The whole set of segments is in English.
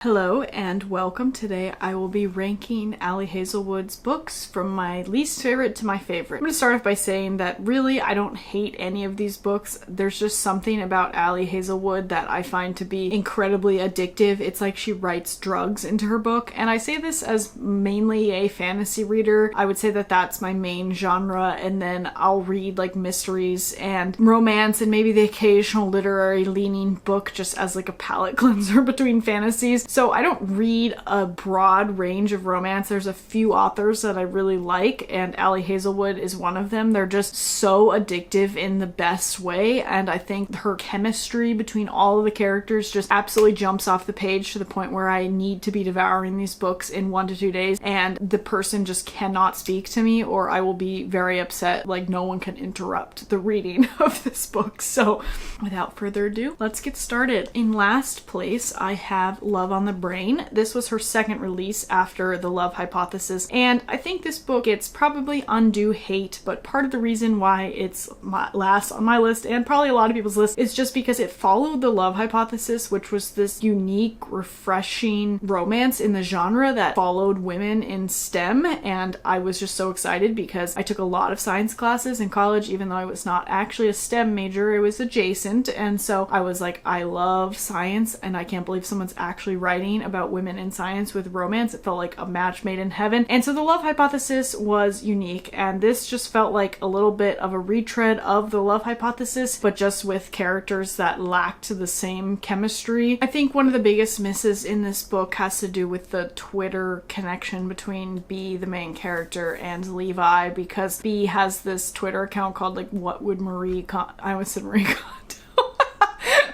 Hello and welcome. Today I will be ranking Ali Hazelwood's books from my least favorite to my favorite. I'm going to start off by saying that really I don't hate any of these books. There's just something about Ali Hazelwood that I find to be incredibly addictive. It's like she writes drugs into her book, and I say this as mainly a fantasy reader. I would say that that's my main genre, and then I'll read like mysteries and romance and maybe the occasional literary leaning book just as like a palate cleanser between fantasies. So I don't read a broad range of romance. There's a few authors that I really like, and Ali Hazelwood is one of them. They're just so addictive in the best way, and I think her chemistry between all of the characters just absolutely jumps off the page to the point where I need to be devouring these books in 1 to 2 days, and the person just cannot speak to me or I will be very upset. Like, no one can interrupt the reading of this book. So without further ado, let's get started. In last place, I have Love on the Brain. This was her second release after The Love Hypothesis, and I think this book gets probably undue hate, but part of the reason why it's last on my list and probably a lot of people's list is just because it followed The Love Hypothesis, which was this unique, refreshing romance in the genre that followed women in STEM, and I was just so excited because I took a lot of science classes in college, even though I was not actually a STEM major, it was adjacent, and so I was like, I love science and I can't believe someone's actually writing about women in science with romance. It felt like a match made in heaven. And so The Love Hypothesis was unique, and this just felt like a little bit of a retread of The Love Hypothesis, but just with characters that lacked the same chemistry. I think one of the biggest misses in this book has to do with the Twitter connection between B, the main character, and Levi, because B has this Twitter account called like What Would Marie I almost said Marie Kondo.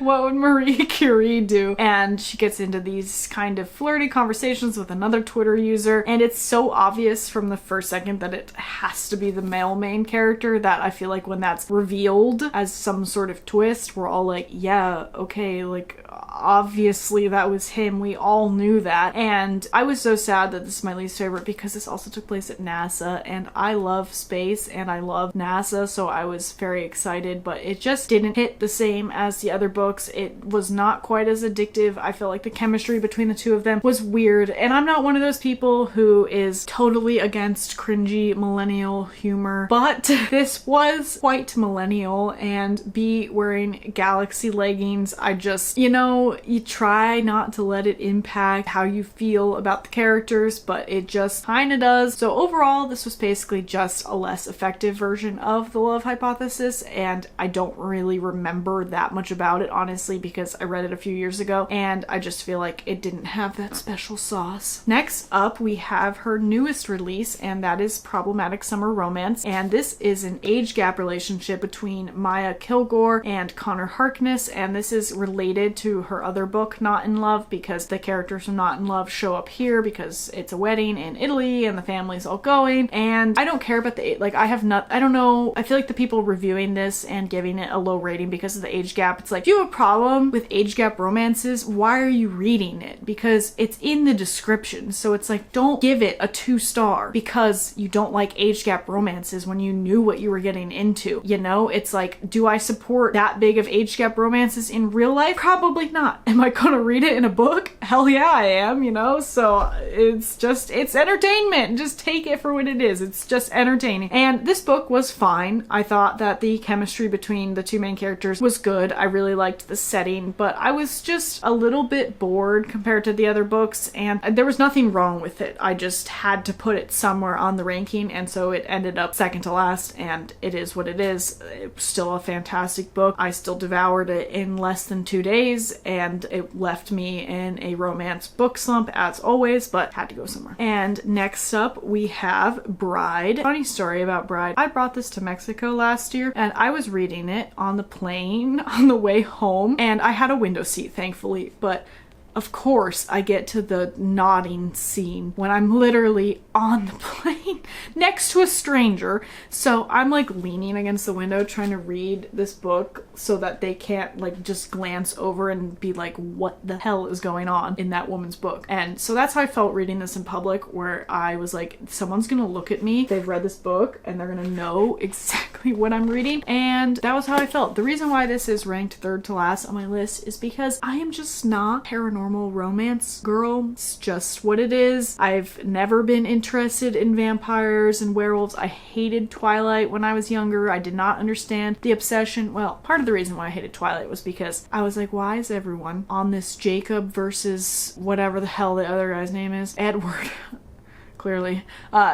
What would Marie Curie do? And she gets into these kind of flirty conversations with another Twitter user, and it's so obvious from the first second that it has to be the male main character that I feel like when that's revealed as some sort of twist, we're all like, yeah, okay, like obviously that was him. We all knew that. And I was so sad that this is my least favorite because this also took place at NASA, and I love space and I love NASA, so I was very excited, but it just didn't hit the same as the other books. It was not quite as addictive. I felt like the chemistry between the two of them was weird, and I'm not one of those people who is totally against cringy millennial humor, but this was quite millennial, and B wearing galaxy leggings, I just, you try not to let it impact how you feel about the characters, but it just kinda does. So overall, this was basically just a less effective version of The Love Hypothesis, and I don't really remember that much about it, honestly, because I read it a few years ago and I just feel like it didn't have that special sauce. Next up, we have her newest release, and that is Problematic Summer Romance, and this is an age gap relationship between Maya Kilgore and Connor Harkness, and this is related to her other book, Not in Love, because the characters from Not in Love show up here because it's a wedding in Italy and the family's all going, and I don't care about the like, I don't know, I feel like the people reviewing this and giving it a low rating because of the age gap, it's like, if you have a problem with age gap romances, why are you reading it? Because it's in the description. So it's like, don't give it a 2-star because you don't like age gap romances when you knew what you were getting into. It's like, do I support that big of age gap romances in real life? Probably not. Am I gonna read it in a book? Hell yeah, I am, So it's entertainment. Just take it for what it is. It's just entertaining. And this book was fine. I thought that the chemistry between the two main characters was good. I really liked the setting, but I was just a little bit bored compared to the other books, and there was nothing wrong with it. I just had to put it somewhere on the ranking, and so it ended up second to last, and it is what it is. It was still a fantastic book. I still devoured it in less than 2 days, and it left me in a romance book slump as always, but had to go somewhere. And next up, we have Bride. Funny story about Bride. I brought this to Mexico last year, and I was reading it on the plane on the way home, and I had a window seat, thankfully, but of course, I get to the nodding scene when I'm literally on the plane next to a stranger. So I'm like leaning against the window trying to read this book so that they can't like just glance over and be like, what the hell is going on in that woman's book? And so that's how I felt reading this in public, where I was like, someone's gonna look at me, they've read this book, and they're gonna know exactly what I'm reading. And that was how I felt. The reason why this is ranked third to last on my list is because I am just not paranormal paranormal romance girl. It's just what it is. I've never been interested in vampires and werewolves. I hated Twilight when I was younger. I did not understand the obsession. Well, part of the reason why I hated Twilight was because I was like, why is everyone on this Jacob versus whatever the hell the other guy's name is? Edward. Clearly.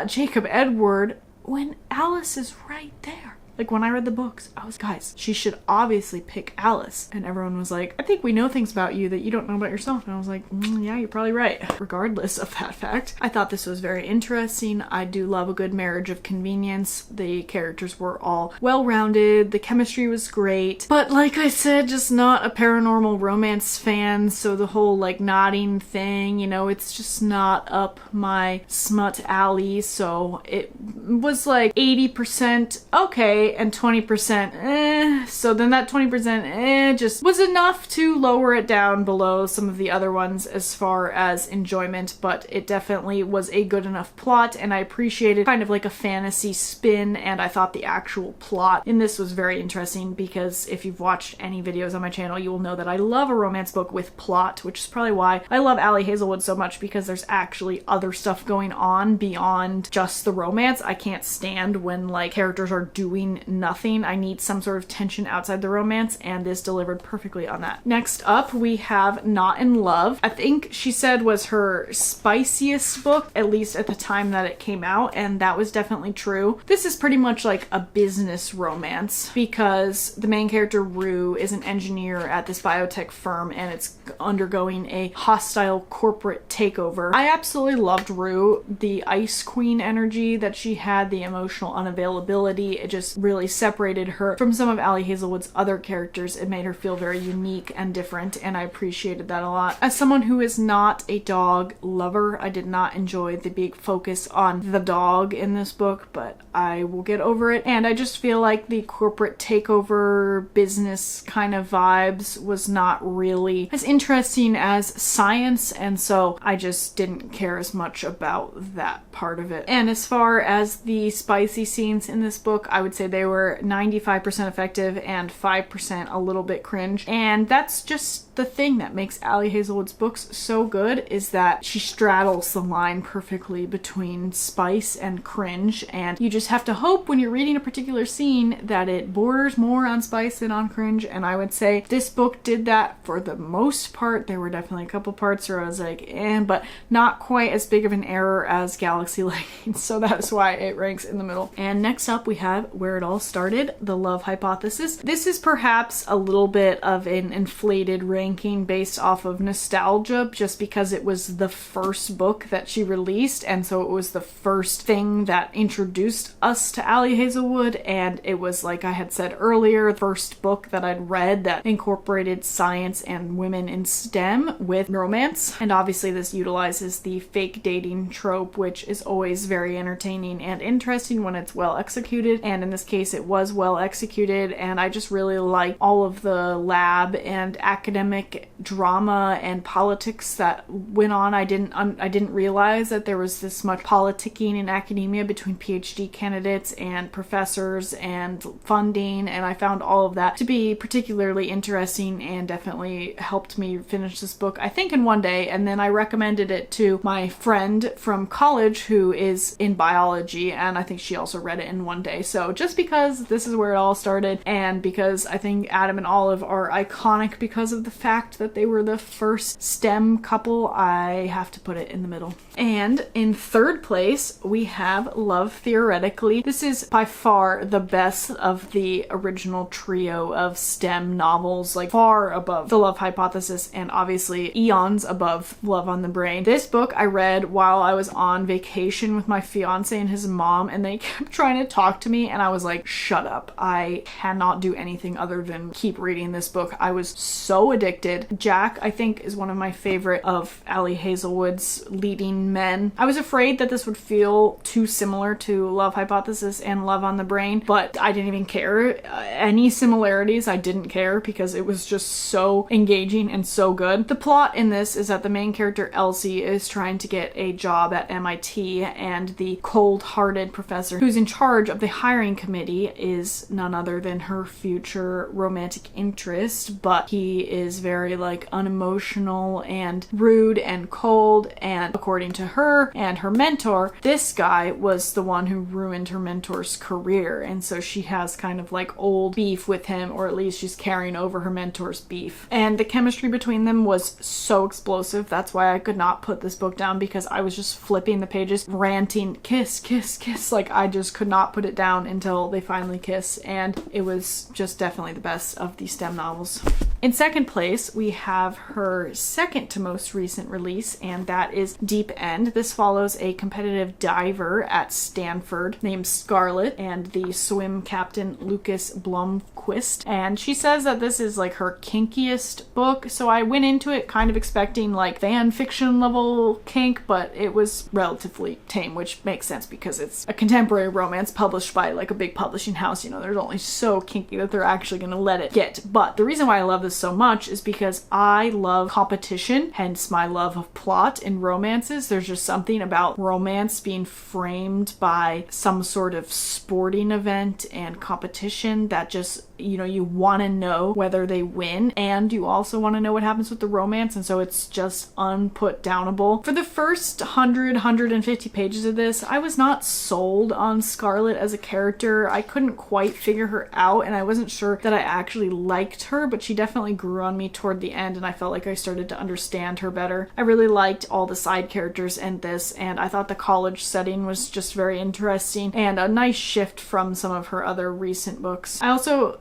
Jacob Edward, when Alice is right there. Like, when I read the books, I was, guys, she should obviously pick Alice. And everyone was like, I think we know things about you that you don't know about yourself. And I was like, yeah, you're probably right. Regardless of that fact, I thought this was very interesting. I do love a good marriage of convenience. The characters were all well-rounded. The chemistry was great. But like I said, just not a paranormal romance fan. So the whole, like, nodding thing, you know, it's just not up my smut alley. So it was like 80% okay and 20% so then that 20% just was enough to lower it down below some of the other ones as far as enjoyment, but it definitely was a good enough plot, and I appreciated kind of like a fantasy spin, and I thought the actual plot in this was very interesting, because if you've watched any videos on my channel, you will know that I love a romance book with plot, which is probably why I love Ali Hazelwood so much, because there's actually other stuff going on beyond just the romance. I can't stand when like characters are doing nothing. I need some sort of tension outside the romance, and this delivered perfectly on that. Next up, we have Not in Love. I think she said was her spiciest book, at least at the time that it came out, and that was definitely true. This is pretty much like a business romance, because the main character, Rue, is an engineer at this biotech firm, and it's undergoing a hostile corporate takeover. I absolutely loved Rue. The Ice Queen energy that she had, the emotional unavailability, it just really separated her from some of Ali Hazelwood's other characters. It made her feel very unique and different, and I appreciated that a lot. As someone who is not a dog lover, I did not enjoy the big focus on the dog in this book, but I will get over it. And I just feel like the corporate takeover business kind of vibes was not really as interesting as science, and so I just didn't care as much about that part of it. And as far as the spicy scenes in this book, I would say they were 95% effective and 5% a little bit cringe. And that's just the thing that makes Ali Hazelwood's books so good, is that she straddles the line perfectly between spice and cringe, and you just have to hope when you're reading a particular scene that it borders more on spice than on cringe, and I would say this book did that for the most part. There were definitely a couple parts where I was like, but not quite as big of an error as Galaxy Leggings, so that's why it ranks in the middle. And next up we have Where It All Started, The Love Hypothesis. This is perhaps a little bit of an inflated ranking based off of nostalgia, just because it was the first book that she released, and so it was the first thing that introduced us to Ali Hazelwood, and it was, like I had said earlier, the first book that I'd read that incorporated science and women in STEM with romance. And obviously this utilizes the fake dating trope, which is always very entertaining and interesting when it's well executed, and in this case it was well executed, and I just really like all of the lab and academic drama and politics that went on. I didn't realize that there was this much politicking in academia between PhD candidates and professors and funding, and I found all of that to be particularly interesting and definitely helped me finish this book, I think, in one day. And then I recommended it to my friend from college who is in biology, and I think she also read it in one day. So just because this is where it all started, and because I think Adam and Olive are iconic because of the fact that they were the first STEM couple, I have to put it in the middle. And in third place, we have Love Theoretically. This is by far the best of the original trio of STEM novels, like far above The Love Hypothesis and obviously eons above Love on the Brain. This book I read while I was on vacation with my fiance and his mom, and they kept trying to talk to me, and I was like, shut up. I cannot do anything other than keep reading this book. I was so addicted. Jack, I think, is one of my favorite of Ali Hazelwood's leading men. I was afraid that this would feel too similar to Love Hypothesis and Love on the Brain, but I didn't even care. Any similarities, I didn't care, because it was just so engaging and so good. The plot in this is that the main character, Elsie, is trying to get a job at MIT, and the cold-hearted professor who's in charge of the hiring committee committee is none other than her future romantic interest, but he is very like unemotional and rude and cold, and according to her and her mentor, this guy was the one who ruined her mentor's career, and so she has kind of like old beef with him, or at least she's carrying over her mentor's beef. And the chemistry between them was so explosive. That's why I could not put this book down, because I was just flipping the pages, ranting, kiss, kiss, kiss. Like, I just could not put it down until they finally kiss, and it was just definitely the best of the STEM novels. In second place, we have her second to most recent release, and that is Deep End. This follows a competitive diver at Stanford named Scarlett and the swim captain Lucas Blomquist, and she says that this is like her kinkiest book, so I went into it kind of expecting like fan fiction level kink, but it was relatively tame, which makes sense because it's a contemporary romance published by like a big publishing house. You know, there's only so kinky that they're actually going to let it get. But the reason why I love this so much is because I love competition, hence my love of plot in romances. There's just something about romance being framed by some sort of sporting event and competition that just, you know, you want to know whether they win, and you also want to know what happens with the romance, and so it's just unputdownable. For the first 150 pages of this, I was not sold on Scarlett as a character. I couldn't quite figure her out, and I wasn't sure that I actually liked her, but she definitely grew on me toward the end, and I felt like I started to understand her better. I really liked all the side characters in this, and I thought the college setting was just very interesting and a nice shift from some of her other recent books.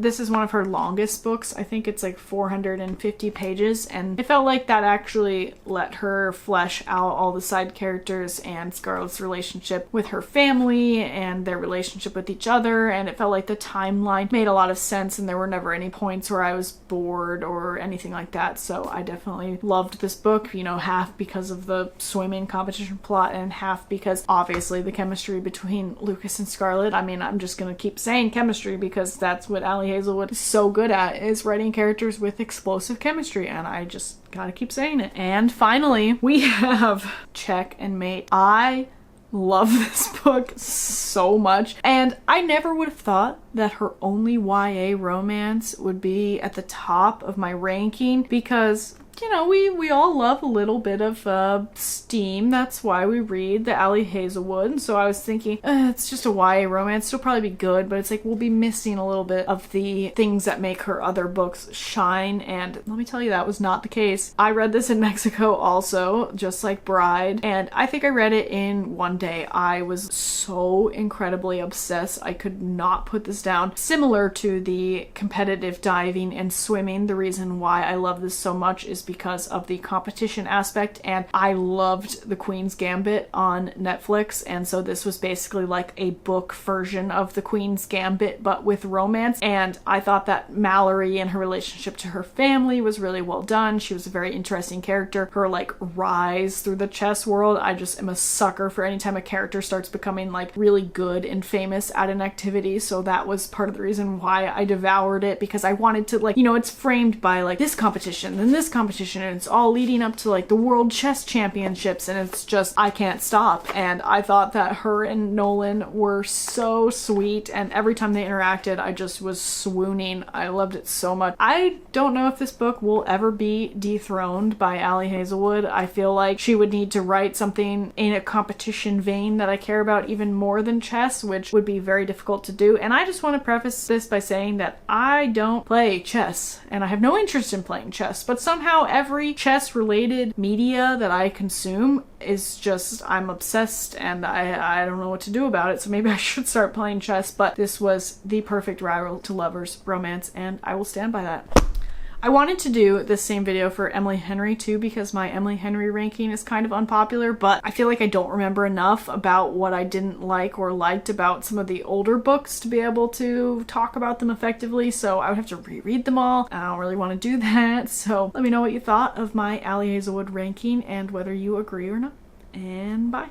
This is one of her longest books. I think it's like 450 pages, and it felt like that actually let her flesh out all the side characters and Scarlett's relationship with her family and their relationship with each other, and it felt like the timeline made a lot of sense, and there were never any points where I was bored or anything like that. So I definitely loved this book, you know, half because of the swimming competition plot and half because obviously the chemistry between Lucas and Scarlett. I mean, I'm just gonna keep saying chemistry because that's what Ali Hazelwood is so good at, is writing characters with explosive chemistry, and I just gotta keep saying it. And finally, we have Check and Mate. I love this book so much, and I never would have thought that her only YA romance would be at the top of my ranking, because you know, we all love a little bit of steam. That's why we read the Ali Hazelwood. And so I was thinking, it's just a YA romance. It'll probably be good, but it's like we'll be missing a little bit of the things that make her other books shine. And let me tell you, that was not the case. I read this in Mexico also, just like Bride, and I think I read it in one day. I was so incredibly obsessed. I could not put this down. Similar to the competitive diving and swimming, the reason why I love this so much is because of the competition aspect, and I loved The Queen's Gambit on Netflix, and so this was basically like a book version of The Queen's Gambit but with romance, and I thought that Mallory and her relationship to her family was really well done. She was a very interesting character. Her like rise through the chess world, I just am a sucker for anytime a character starts becoming like really good and famous at an activity, so that was part of the reason why I devoured it, because I wanted to, like, you know, it's framed by like this competition, then this competition, and it's all leading up to like the World Chess Championships, and it's just, I can't stop. And I thought that her and Nolan were so sweet, and every time they interacted I just was swooning. I loved it so much. I don't know if this book will ever be dethroned by Ali Hazelwood. I feel like she would need to write something in a competition vein that I care about even more than chess, which would be very difficult to do. And I just want to preface this by saying that I don't play chess, and I have no interest in playing chess, but somehow every chess related media that I consume is just, I'm obsessed, and I don't know what to do about it, so maybe I should start playing chess. But this was the perfect rival to lovers romance, and I will stand by that. I wanted to do this same video for Emily Henry too, because my Emily Henry ranking is kind of unpopular, but I feel like I don't remember enough about what I didn't like or liked about some of the older books to be able to talk about them effectively, so I would have to reread them all. I don't really want to do that, so let me know what you thought of my Ali Hazelwood ranking and whether you agree or not, and bye.